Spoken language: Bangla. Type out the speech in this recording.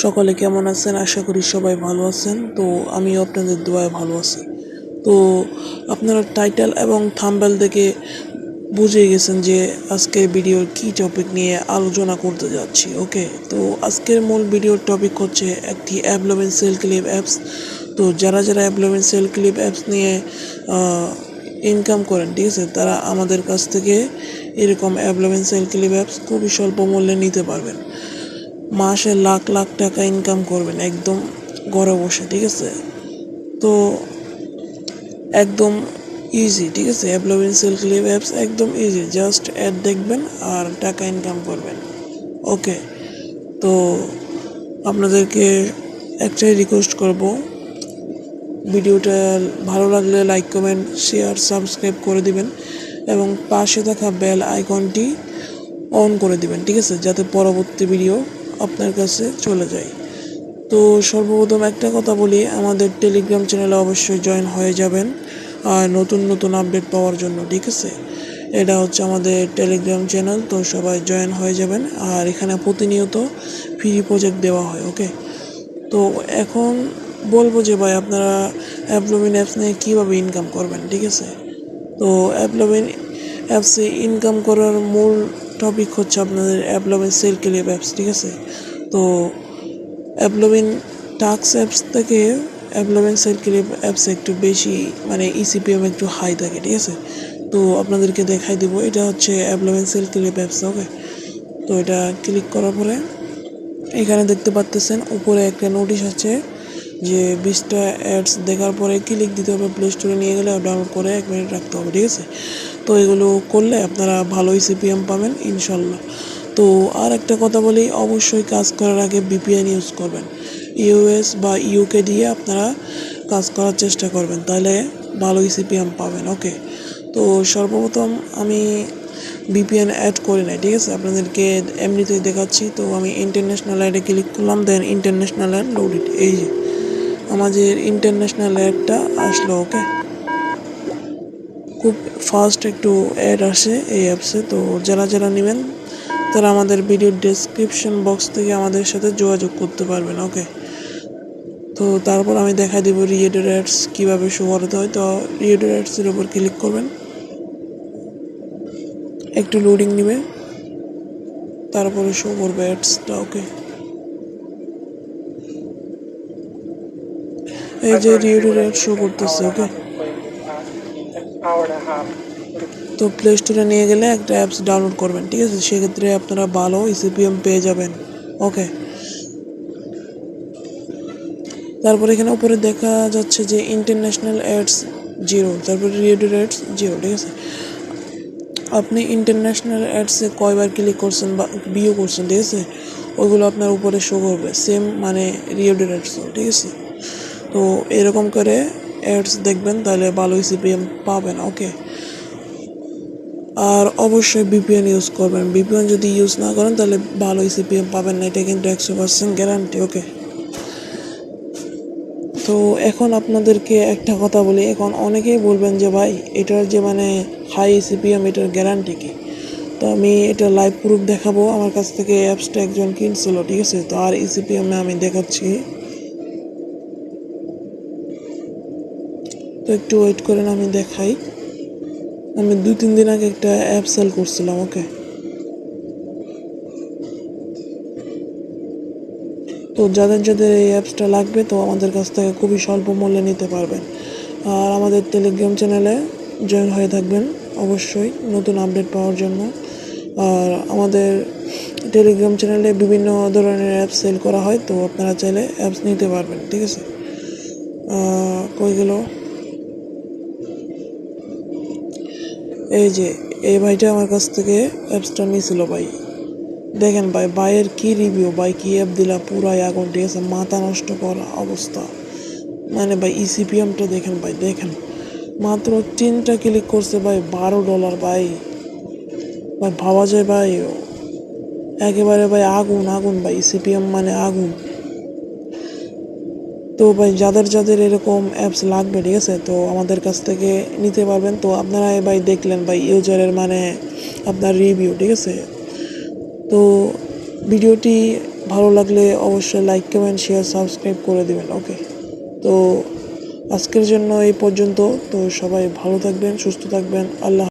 সকলে কেমন আছেন? আশা করি সবাই ভালো আছেন। তো আমিও আপনাদের দোয়ায় ভালো আছি। তো আপনারা টাইটেল এবং থাম্বনেল দেখে বুঝে গেছেন যে আজকের ভিডিওর কী টপিক নিয়ে আলোচনা করতে যাচ্ছি। ওকে, তো আজকের মূল ভিডিওর টপিক হচ্ছে একটি অ্যাপলোভিন সেল ক্লিপ অ্যাপস। তো যারা অ্যাপলোভিন সেল ক্লিপ অ্যাপস নিয়ে ইনকাম করেন, ঠিক আছে, তারা আমাদের কাছ থেকে এরকম অ্যাপলোভিন সেল ক্লিপ অ্যাপস খুবই স্বল্প মূল্যে নিতে পারবেন। মাসে লাখ লাখ টাকা ইনকাম করবেন একদম ঘরে বসে, ঠিক আছে। তো একদম ইজি, ঠিক আছে। অ্যাপলোভিন সেল ক্লিপ অ্যাপস একদম ইজি, জাস্ট অ্যাড দেখবেন আর টাকা ইনকাম করবেন। ওকে, তো আপনাদেরকে একটাই রিকোয়েস্ট করব, ভিডিওটা ভালো লাগলে লাইক, কমেন্ট, শেয়ার, সাবস্ক্রাইব করে দিবেন এবং পাশে থাকা বেল আইকনটি অন করে দিবেন, ঠিক আছে, যাতে পরবর্তী ভিডিও আপনার কাছে চলে যায়। তো সর্বপ্রথম একটা কথা বলি, আমাদের টেলিগ্রাম চ্যানেলে অবশ্যই জয়েন হয়ে যাবেন আর নতুন নতুন আপডেট পাওয়ার জন্য, ঠিক আছে। এটা হচ্ছে আমাদের টেলিগ্রাম চ্যানেল, তো সবাই জয়েন হয়ে যাবেন। আর এখানে প্রতিনিয়ত ফ্রি প্রজেক্ট দেওয়া হয়। ওকে, তো এখন বলবো যে ভাই আপনারা অ্যাপলোভিন অ্যাপস নিয়ে কীভাবে ইনকাম করবেন, ঠিক আছে। তো অ্যাপলোভিন অ্যাপসে ইনকাম করার মূল টপিক হচ্ছে আপনাদের অ্যাপলোভিন সেল ক্লিপ অ্যাপস, ঠিক আছে। তো অ্যাপলোভিন টাক্স অ্যাপস থেকে অ্যাপলোভিন সেল ক্লিপ অ্যাপসে একটু বেশি 𝐸CPM একটু হাই থাকে, ঠিক আছে। তো আপনাদেরকে দেখাই দিব, এটা হচ্ছে অ্যাপলোভিন সেল ক্লিপ অ্যাপস। ওকে, তো এটা ক্লিক করার পরে এখানে দেখতে পাচ্ছেন উপরে একটা নোটিশ আছে যে 20টা অ্যাডস দেখার পরে ক্লিক দিতে হবে, প্লে স্টোরে নিয়ে গেলে ডাউনলোড করে 1 মিনিট রাখতে হবে, ঠিক আছে। তো এগুলো করলে আপনারা ভালো 𝐸CPM পাবেন ইনশাল্লাহ। তো আর একটা কথা বলি, অবশ্যই কাজ করার আগে VPN ইউজ করবেন। US বা UK দিয়ে আপনারা কাজ করার চেষ্টা করবেন, তাহলে ভালো 𝐸CPM পাবেন। ওকে, তো সর্বপ্রথম আমি VPN অ্যাড করি নাই, ঠিক আছে, আপনাদেরকে এমনিতেই দেখাচ্ছি। তো আমি ইন্টারন্যাশনাল অ্যাডে ক্লিক করলাম, দেন ইন্টারন্যাশনাল অ্যাড লোডেড। এই যে আমাদের ইন্টারন্যাশনাল অ্যাডটা আসলো। ওকে, খুব ফাস্ট একটু অ্যাড আসে এই অ্যাপসে। তো যারা নেবেন তারা আমাদের ভিডিও ডেসক্রিপশন বক্স থেকে আমাদের সাথে যোগাযোগ করতে পারবেন। ওকে, তো তারপর আমি দেখাই দেবো রিয়েডের অ্যাডস কীভাবে শো করাতে হয়। তো রিয়েডের অ্যাডসের উপর ক্লিক করবেন, একটু লোডিং নেবে, তারপরে শো করবে অ্যাডসটা। ওকে, এই যে রিয়েডের অ্যাড শো করতেছে। ওকে, তো প্লে স্টোরে নিয়ে গেলে একটা অ্যাপস ডাউনলোড করবেন, ঠিক আছে, সেক্ষেত্রে আপনারা ভালো 𝐸CPM পেয়ে যাবেন। ওকে, তারপরে এখানে উপরে দেখা যাচ্ছে যে ইন্টারন্যাশনাল অ্যাডস 0, তারপরে রিয়েডের অ্যাডস 0, ঠিক আছে। আপনি ইন্টারন্যাশনাল অ্যাডসে কয়বার ক্লিক করছেন বা ভিউ করছেন, ঠিক আছে, ওইগুলো আপনার উপরে শো করবে, সেম রিয়েডের অ্যাডসও, ঠিক আছে। তো এরকম করে অ্যাডস দেখবেন, তাহলে ভালো 𝐸CPM পাবেন। ওকে, আর অবশ্যই VPN ইউজ করবেন। VPN যদি ইউজ না করেন তাহলে ভালো 𝐸CPM পাবেন না, এটা কিন্তু 100% গ্যারান্টি। ওকে, তো এখন আপনাদেরকে একটা কথা বলি, এখন অনেকেই বলবেন যে ভাই এটার যে হাই 𝐸CPM, এটার গ্যারান্টি কি। তো আমি এটা লাইভ প্রুফ দেখাবো, আমার কাছ থেকে অ্যাপসটা একজন কিনছিল, ঠিক আছে। তো আর 𝐸CPM আমি দেখাচ্ছি, তো একটু ওয়েট করেন, আমি দেখাই। আমি 2-3 দিন আগে একটা অ্যাপ সেল করছিলাম। ওকে, তো যাদের এই অ্যাপসটা লাগবে, তো আমাদের কাছ থেকে খুবই স্বল্প মূল্যে নিতে পারবেন। আর আমাদের টেলিগ্রাম চ্যানেলে জয়েন হয়ে থাকবেন অবশ্যই নতুন আপডেট পাওয়ার জন্য। আর আমাদের টেলিগ্রাম চ্যানেলে বিভিন্ন ধরনের অ্যাপস সেল করা হয়, তো আপনারা চাইলে অ্যাপস নিতে পারবেন, ঠিক আছে। কই গেল, এই যে এই ভাইটা আমার কাছ থেকে অ্যাপসটা নিয়েছিল ভাই। দেখেন ভাই, ভাইয়ের কি রিভিউ, ভাই কি অ্যাপ দিলা, পুরাই আগুন, ঠিক আছে, মাথা নষ্ট করা অবস্থা। ভাই 𝐸CPMটা দেখেন ভাই, দেখেন মাত্র 3টা ক্লিক করছে ভাই, $12 ভাই। ভাবা যায় ভাই, একেবারে ভাই আগুন আগুন ভাই, 𝐸CPM আগুন। তো ভাই যাদের এরকম অ্যাপস লাগবে, ঠিক আছে, তো আমাদের কাছ থেকে নিতে পারবেন। তো আপনারা ভাই দেখলেন ভাই ইউজারের আপনার রিভিউ, ঠিক আছে। তো ভিডিওটি ভালো লাগলে অবশ্যই লাইক, কমেন্ট, শেয়ার, সাবস্ক্রাইব করে দিবেন। ওকে, তো আজকের জন্য এই পর্যন্ত। তো সবাই ভালো থাকবেন, সুস্থ থাকবেন। আল্লাহ।